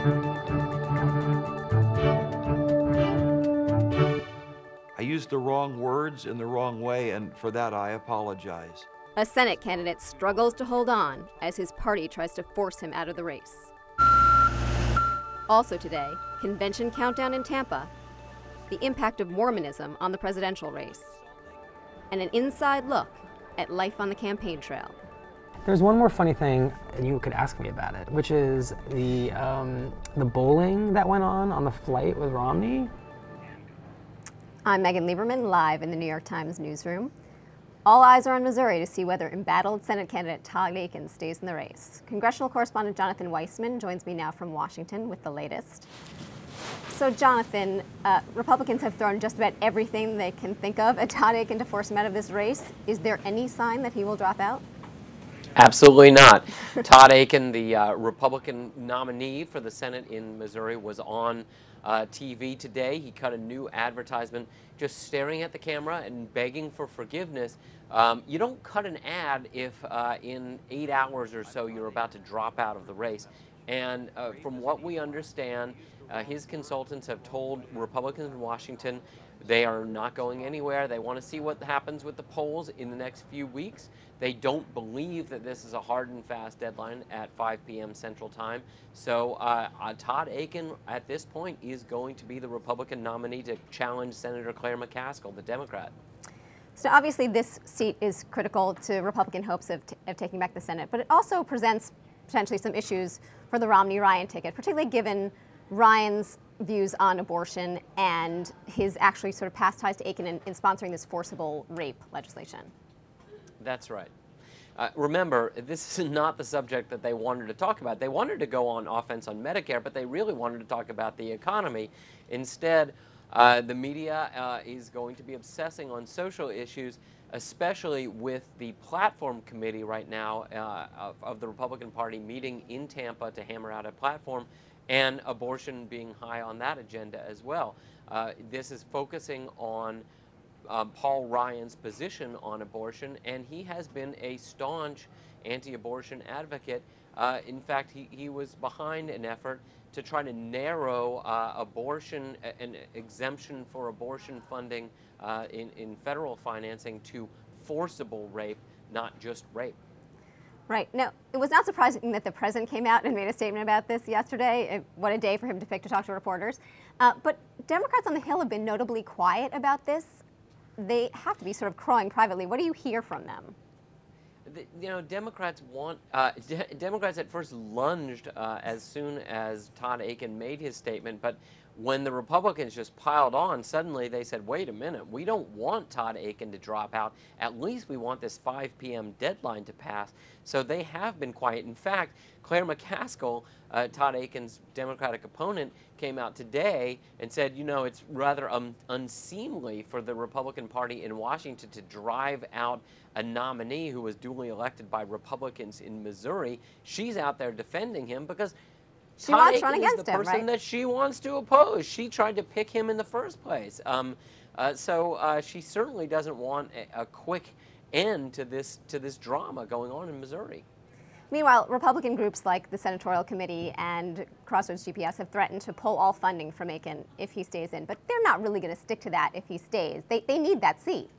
I used the wrong words in the wrong way, and for that I apologize. A Senate candidate struggles to hold on as his party tries to force him out of the race. Also today, convention countdown in Tampa, the impact of Mormonism on the presidential race, and an inside look at life on the campaign trail. There's one more funny thing, and you could ask me about it, which is the bowling that went on the flight with Romney. I'm Megan Lieberman, live in the New York Times newsroom. All eyes are on Missouri to see whether embattled Senate candidate Todd Akin stays in the race. Congressional correspondent Jonathan Weissman joins me now from Washington with the latest. So Jonathan, Republicans have thrown just about everything they can think of at Todd Akin to force him out of this race. Is there any sign that he will drop out? Absolutely not. Todd Akin, the Republican nominee for the Senate in Missouri, was on TV today. He cut a new advertisement just staring at the camera and begging for forgiveness. You don't cut an ad if in 8 hours or so you're about to drop out of the race. And from what we understand, his consultants have told Republicans in Washington they are not going anywhere. They want to see what happens with the polls in the next few weeks. They don't believe that this is a hard and fast deadline at 5 p.m. Central Time. So Todd Akin, at this point, is going to be the Republican nominee to challenge Senator Claire McCaskill, the Democrat. So obviously this seat is critical to Republican hopes of taking back the Senate, but it also presents potentially some issues for the Romney-Ryan ticket, particularly given Ryan's views on abortion and his actually sort of past ties to Akin in sponsoring this forcible rape legislation. That's right. Remember, this is not the subject that they wanted to talk about. They wanted to go on offense on Medicare, but they really wanted to talk about the economy. Instead, the media is going to be obsessing on social issues, especially with the platform committee right now of the Republican Party meeting in Tampa to hammer out a platform, and abortion being high on that agenda as well. This is focusing on Paul Ryan's position on abortion, and he has been a staunch anti-abortion advocate. In fact, he was behind an effort to try to narrow abortion, an exemption for abortion funding in federal financing to forcible rape, not just rape. Right. Now, it was not surprising that the president came out and made a statement about this yesterday. What a day for him to pick to talk to reporters. But Democrats on the Hill have been notably quiet about this. They have to be sort of crowing privately. What do you hear from them? You know, Democrats Democrats at first lunged as soon as Todd Akin made his statement, but when the Republicans just piled on, suddenly they said, wait a minute, we don't want Todd Akin to drop out. At least we want this 5 p.m. deadline to pass. So they have been quiet. In fact, Claire McCaskill, Todd Akin's Democratic opponent, came out today and said, you know, it's rather unseemly for the Republican Party in Washington to drive out a nominee who was duly elected by Republicans in Missouri. She's out there defending him because Todd Akin is the person that she wants to oppose. She tried to pick him in the first place. So she certainly doesn't want a quick end to this drama going on in Missouri. Meanwhile, Republican groups like the Senatorial Committee and Crossroads GPS have threatened to pull all funding from Akin if he stays in, but they're not really going to stick to that if he stays. They need that seat.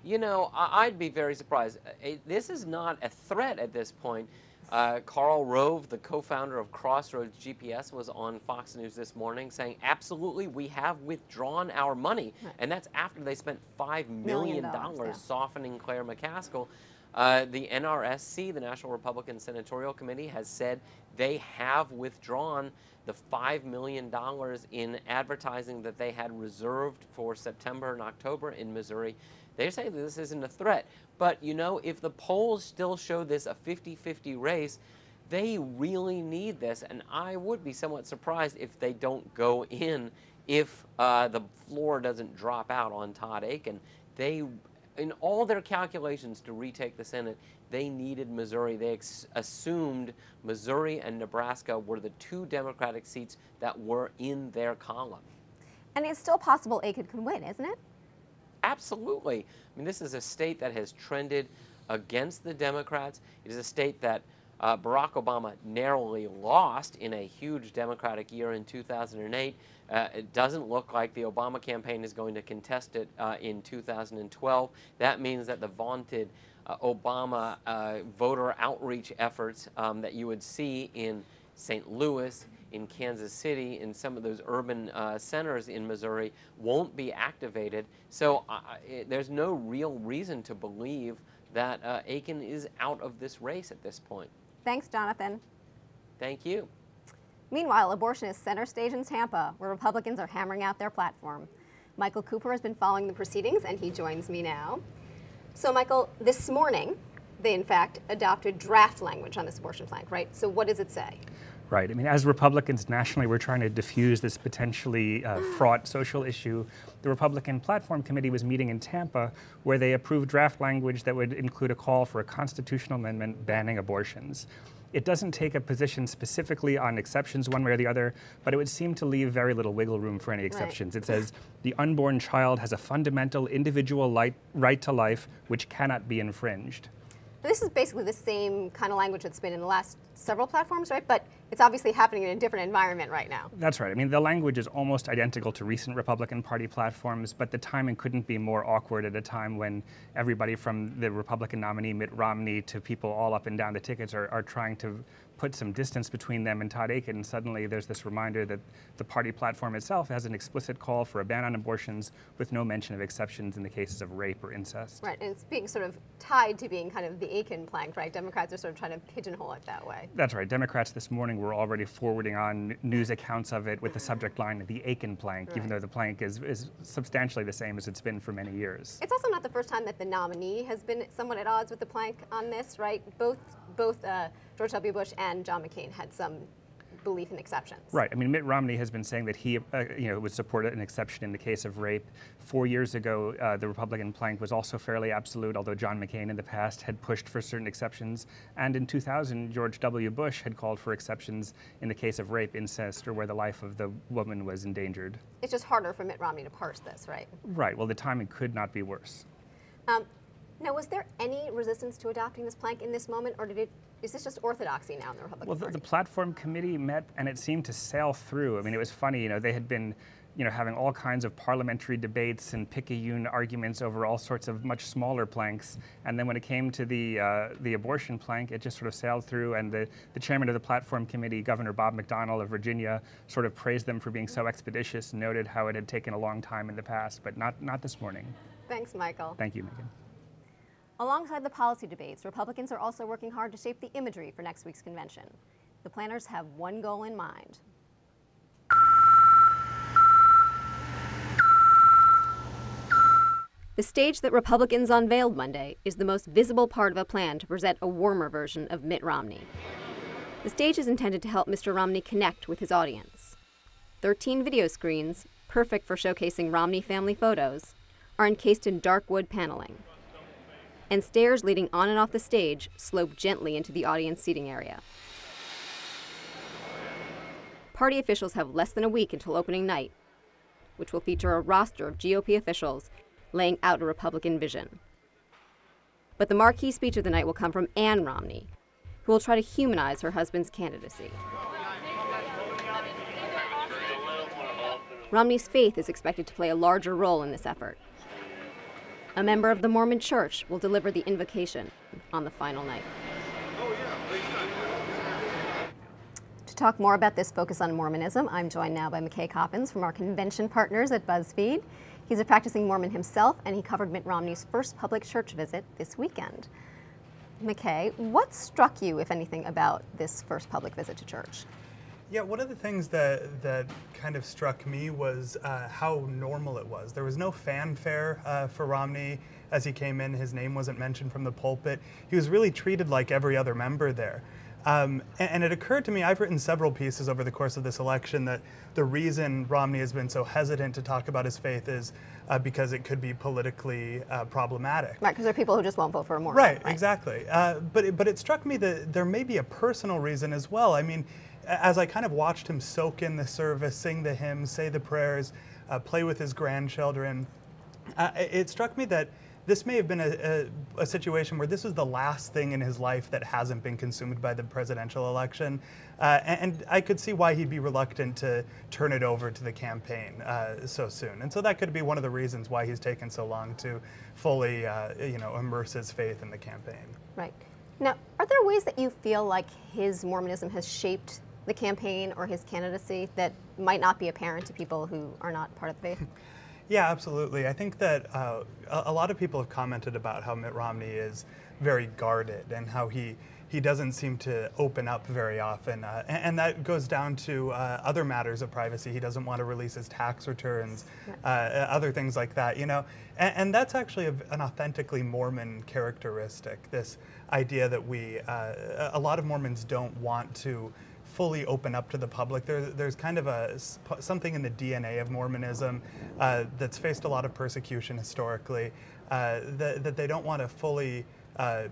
You know, I'd be very surprised. This is not a threat at this point. Karl Rove, the co-founder of Crossroads GPS, was on Fox News this morning saying, absolutely, we have withdrawn our money. Right. And that's after they spent $5 million softening Claire McCaskill. The NRSC, the National Republican Senatorial Committee, has said they have withdrawn the $5 million in advertising that they had reserved for September and October in Missouri. They say that this isn't a threat. But, you know, if the polls still show this a 50-50 race, they really need this. And I would be somewhat surprised if they don't go in if the floor doesn't drop out on Todd Akin. They, in all their calculations to retake the Senate, they needed Missouri. They assumed Missouri and Nebraska were the two Democratic seats that were in their column. And it's still possible Akin could win, isn't it? Absolutely. I mean, this is a state that has trended against the Democrats. It is a state that Barack Obama narrowly lost in a huge Democratic year in 2008. It doesn't look like the Obama campaign is going to contest it in 2012. That means that the vaunted Obama voter outreach efforts that you would see in St. Louis, in Kansas City, in some of those urban centers in Missouri won't be activated. So there's no real reason to believe that Akin is out of this race at this point. Thanks, Jonathan. Thank you. Meanwhile, abortion is center stage in Tampa, where Republicans are hammering out their platform. Michael Cooper has been following the proceedings, and he joins me now. So, Michael, this morning, they in fact adopted draft language on this abortion plank, right? So what does it say? Right. I mean, as Republicans nationally, we're trying to diffuse this potentially fraught social issue. The Republican Platform Committee was meeting in Tampa, where they approved draft language that would include a call for a constitutional amendment banning abortions. It doesn't take a position specifically on exceptions one way or the other, but it would seem to leave very little wiggle room for any exceptions. Right. It says, the unborn child has a fundamental individual right to life which cannot be infringed. This is basically the same kind of language that's been in the last several platforms, right? But it's obviously happening in a different environment right now. That's right. I mean, the language is almost identical to recent Republican Party platforms, but the timing couldn't be more awkward at a time when everybody from the Republican nominee Mitt Romney to people all up and down the tickets are trying to put some distance between them and Todd Akin. And suddenly there's this reminder that the party platform itself has an explicit call for a ban on abortions with no mention of exceptions in the cases of rape or incest. Right, and it's being sort of tied to being kind of the Akin plank, right? Democrats are sort of trying to pigeonhole it that way. That's right. Democrats this morning were already forwarding on news accounts of it with the subject line, the Akin plank, right, even though the plank is substantially the same as it's been for many years. It's also not the first time that the nominee has been somewhat at odds with the plank on this, right? Both George W. Bush and John McCain had some belief in exceptions. Right. I mean, Mitt Romney has been saying that he would support an exception in the case of rape. 4 years ago, the Republican plank was also fairly absolute, although John McCain in the past had pushed for certain exceptions. And in 2000, George W. Bush had called for exceptions in the case of rape, incest, or where the life of the woman was endangered. It's just harder for Mitt Romney to parse this, right? Right. Well, the timing could not be worse. Now, was there any resistance to adopting this plank in this moment, or is this just orthodoxy now in the Republican Party? Well, the Platform Committee met, and it seemed to sail through. I mean, it was funny, they had been, having all kinds of parliamentary debates and picayune arguments over all sorts of much smaller planks, and then when it came to the abortion plank, it just sort of sailed through, and the chairman of the Platform Committee, Governor Bob McDonnell of Virginia, sort of praised them for being so expeditious and noted how it had taken a long time in the past, but not this morning. Thanks, Michael. Thank you, Megan. Alongside the policy debates, Republicans are also working hard to shape the imagery for next week's convention. The planners have one goal in mind. The stage that Republicans unveiled Monday is the most visible part of a plan to present a warmer version of Mitt Romney. The stage is intended to help Mr. Romney connect with his audience. 13 video screens, perfect for showcasing Romney family photos, are encased in dark wood paneling. And stairs leading on and off the stage slope gently into the audience seating area. Party officials have less than a week until opening night, which will feature a roster of GOP officials laying out a Republican vision. But the marquee speech of the night will come from Ann Romney, who will try to humanize her husband's candidacy. Romney's faith is expected to play a larger role in this effort. A member of the Mormon Church will deliver the invocation on the final night. To talk more about this focus on Mormonism, I'm joined now by McKay Coppins from our convention partners at BuzzFeed. He's a practicing Mormon himself, and he covered Mitt Romney's first public church visit this weekend. McKay, what struck you, if anything, about this first public visit to church? Yeah, one of the things that kind of struck me was how normal it was. There was no fanfare for Romney as he came in. His name wasn't mentioned from the pulpit. He was really treated like every other member there. And it occurred to me, I've written several pieces over the course of this election, that the reason Romney has been so hesitant to talk about his faith is because it could be politically problematic. Right, because there are people who just won't vote for a Mormon. Right, exactly. But it struck me that there may be a personal reason as well. I mean, as I kind of watched him soak in the service, sing the hymns, say the prayers, play with his grandchildren, it struck me that this may have been a situation where this was the last thing in his life that hasn't been consumed by the presidential election. And I could see why he'd be reluctant to turn it over to the campaign so soon. And so that could be one of the reasons why he's taken so long to fully immerse his faith in the campaign. Right. Now, are there ways that you feel like his Mormonism has shaped the campaign or his candidacy that might not be apparent to people who are not part of the faith? Yeah, absolutely. I think that a lot of people have commented about how Mitt Romney is very guarded and how he doesn't seem to open up very often. And that goes down to other matters of privacy. He doesn't want to release his tax returns, other things like that, you know. And that's actually an authentically Mormon characteristic, this idea that a lot of Mormons don't want to fully open up to the public. There's kind of something in the DNA of Mormonism that's faced a lot of persecution historically, that they don't want to fully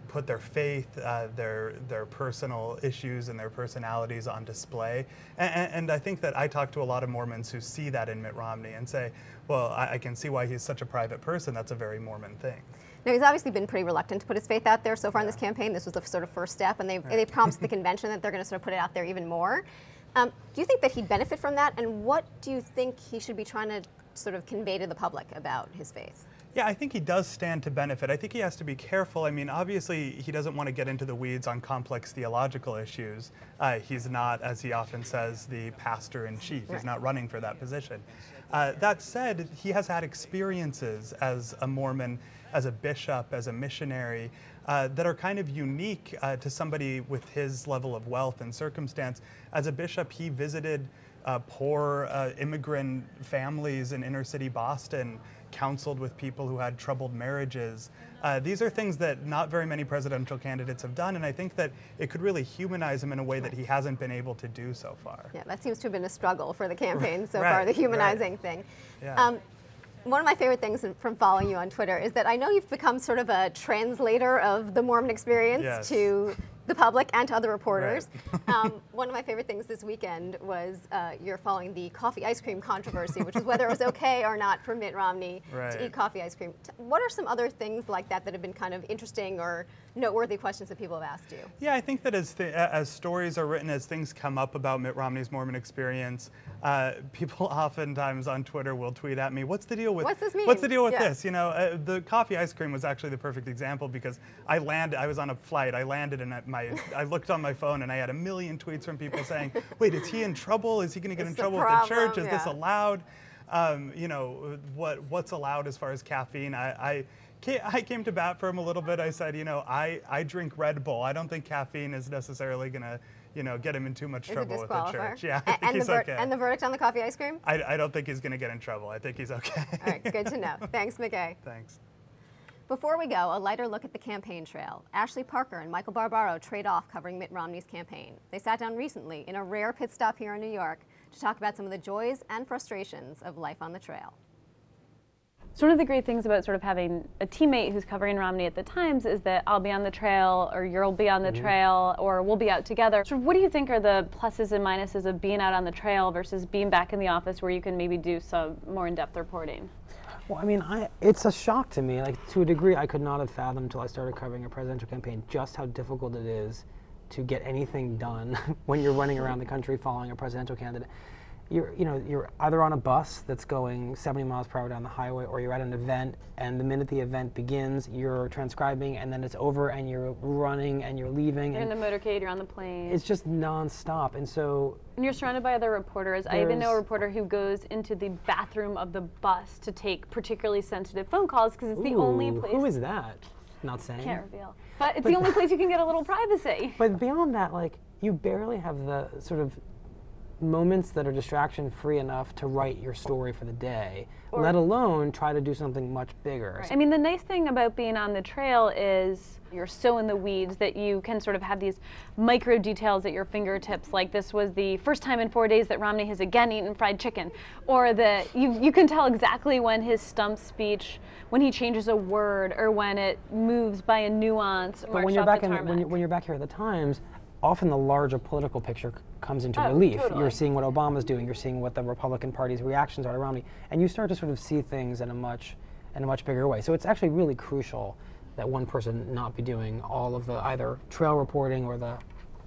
put their faith, their personal issues and their personalities on display. And I think that I talk to a lot of Mormons who see that in Mitt Romney and say, well, I can see why he's such a private person. That's a very Mormon thing. Now, he's obviously been pretty reluctant to put his faith out there so far in this campaign. This was the sort of first step, and they've promised the convention that they're going to sort of put it out there even more. Do you think that he'd benefit from that, and what do you think he should be trying to sort of convey to the public about his faith? Yeah, I think he does stand to benefit. I think he has to be careful. I mean, obviously, he doesn't want to get into the weeds on complex theological issues. He's not, as he often says, the pastor-in-chief. He's not running for that position. That said, he has had experiences as a Mormon, as a bishop, as a missionary, that are kind of unique to somebody with his level of wealth and circumstance. As a bishop, he visited poor immigrant families in inner city Boston, counseled with people who had troubled marriages. These are things that not very many presidential candidates have done, and I think that it could really humanize him in a way that he hasn't been able to do so far. Yeah, that seems to have been a struggle for the campaign so far, the humanizing thing. Yeah. One of my favorite things from following you on Twitter is that I know you've become sort of a translator of the Mormon experience to the public and to other reporters. One of my favorite things this weekend was you're following the coffee ice cream controversy, which is whether it was okay or not for Mitt Romney to eat coffee ice cream. What are some other things like that that have been kind of interesting or noteworthy questions that people have asked you? Yeah, I think that as stories are written, as things come up about Mitt Romney's Mormon experience, people oftentimes on Twitter will tweet at me, what's the deal with, what's this mean? What's the deal with this? You know, the coffee ice cream was actually the perfect example because I was on a flight, I landed and I looked on my phone and I had a million tweets from people saying, wait, is he in trouble? Is he going to get in trouble with the church? Is this allowed? You know, what's allowed as far as caffeine? I came to bat for him a little bit. I said, you know, I drink Red Bull. I don't think caffeine is necessarily going to, you know, get him in too much trouble with the church. Yeah, I think he's okay. And the verdict on the coffee ice cream? I don't think he's going to get in trouble. I think he's okay. All right, good to know. Thanks, McKay. Thanks. Before we go, a lighter look at the campaign trail. Ashley Parker and Michael Barbaro trade off covering Mitt Romney's campaign. They sat down recently in a rare pit stop here in New York to talk about some of the joys and frustrations of life on the trail. So one of the great things about sort of having a teammate who's covering Romney at the Times is that I'll be on the trail, or you'll be on the trail, or we'll be out together. So what do you think are the pluses and minuses of being out on the trail versus being back in the office where you can maybe do some more in-depth reporting? Well, I mean, it's a shock to me. Like, to a degree, I could not have fathomed until I started covering a presidential campaign just how difficult it is to get anything done when you're running around the country following a presidential candidate. You're either on a bus that's going 70 miles per hour down the highway, or you're at an event, and the minute the event begins, you're transcribing, and then it's over, and you're running, and you're leaving. You're in the motorcade, you're on the plane. It's just nonstop, and so. And you're surrounded by other reporters. I even know a reporter who goes into the bathroom of the bus to take particularly sensitive phone calls because it's the only place. Who is that? Not saying. Can't reveal. But it's the only place you can get a little privacy. But beyond that, like, you barely have the sort of moments that are distraction-free enough to write your story for the day, let alone try to do something much bigger. Right. I mean, the nice thing about being on the trail is you're so in the weeds that you can sort of have these micro details at your fingertips, like this was the first time in 4 days that Romney has again eaten fried chicken, or that you can tell exactly when his stump speech, when he changes a word, or when it moves by a nuance. But when you're back when you're back here at the Times, often the larger political picture comes into relief. Totally. You're seeing what Obama's doing, you're seeing what the Republican Party's reactions are to Romney, and you start to sort of see things in a much in a much bigger way. So it's actually really crucial that one person not be doing all of the either trail reporting or the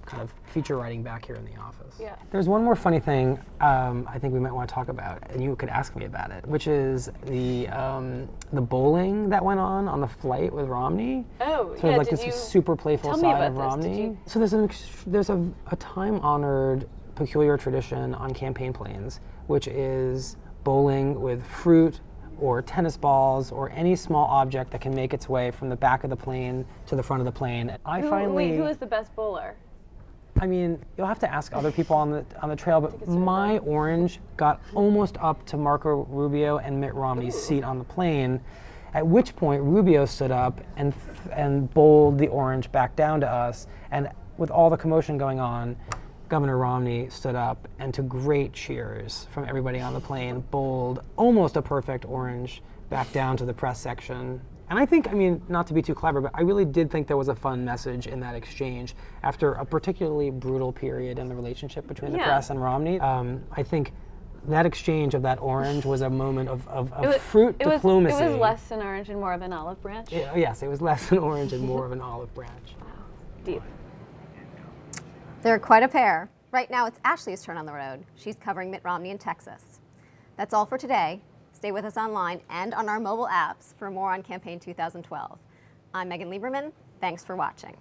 kind of feature writing back here in the office. Yeah. There's one more funny thing I think we might want to talk about, and you could ask me about it, which is the bowling that went on the flight with Romney. Oh, sort yeah, of like did this you super playful tell me side about of this? Romney. So there's a time-honored, peculiar tradition on campaign planes, which is bowling with fruit or tennis balls or any small object that can make its way from the back of the plane to the front of the plane. Who was the best bowler? I mean, you'll have to ask other people on the trail, but my orange got almost up to Marco Rubio and Mitt Romney's seat on the plane, at which point Rubio stood up and bowled the orange back down to us. And with all the commotion going on, Governor Romney stood up and to great cheers from everybody on the plane, bowled almost a perfect orange back down to the press section. And I think, I mean, not to be too clever, but I really did think there was a fun message in that exchange after a particularly brutal period in the relationship between the press and Romney. I think that exchange of that orange was a moment of fruit diplomacy. It was less an orange and more of an olive branch? Yes, it was less an orange and more of an olive branch. Wow, deep. They're quite a pair. Right now, it's Ashley's turn on the road. She's covering Mitt Romney in Texas. That's all for today. Stay with us online and on our mobile apps for more on Campaign 2012. I'm Megan Lieberman. Thanks for watching.